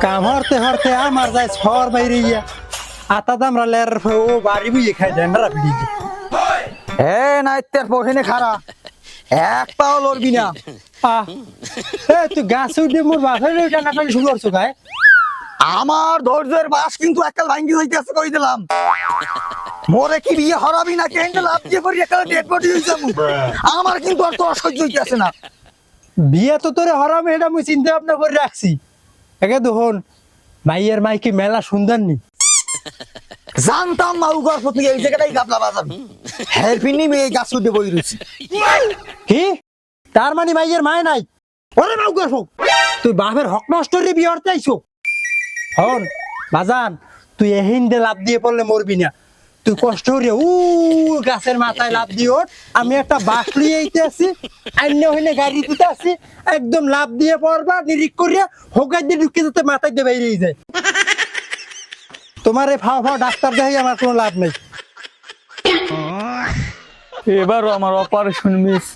কাম হরতে হরতে আমার যায় শহর বাইরে গিয়া আতা দামরা লের ও বাড়ি বুঝে খাই ডেন্ডারা পিড়ি হে নাইতের পক্ষে খারা এক পাও লড়বি না। তুই গাছ উঠে মোর বাপের টানাটানি শুরু করছো গায়ে আমার ধৈর্যের বাস কিন্তু একাল ভাঙ্গি হইতেছে কই দিলাম। মোরে কি বিয়ে হরাবি না কেন লাভ দিয়ে পড়ি একাল ডেড বডি হই যাবো। আমার কিন্তু আর তো অসহ্য হইতেছে না। বিয়ে তো তোরে হরাম এটা মুই চিন্তা ভাবনা করে রাখছি একে দেখুন মাইয়ের মাইকে মেলা সুন্দর নি জানতাম মাউ গর্ভ থেকে এই জায়গাটাই গাবলা বাজাবি। হেরফিনি মেয়ে গাছ উঠে বই রয়েছি। কি তার মানে মাইয়ের মায় নাই ওরে মাউ গর্ভ তুই বাপের হক নষ্ট রে বিয়ে হরতে আইছো হন বাজান তুই এহিন দে লাভ দিয়ে পড়লে মরবি না তুই কষ্ট করে গাছের মাথায় লাভ দিয়ে ওঠ আমি একটা বাস লিয়ে আইতে আছি অন্য হইলে গাড়ি দিতে আছি একদম লাভ দিয়ে পড়বা নিরিক করিয়া হোগাই দিয়ে ঢুকে যেতে মাথায় দিয়ে বাইরে যায় তোমার এই ফাও ফাও ডাক্তার দেখাই আমার কোনো লাভ নেই এবারও আমার অপারেশন মিস।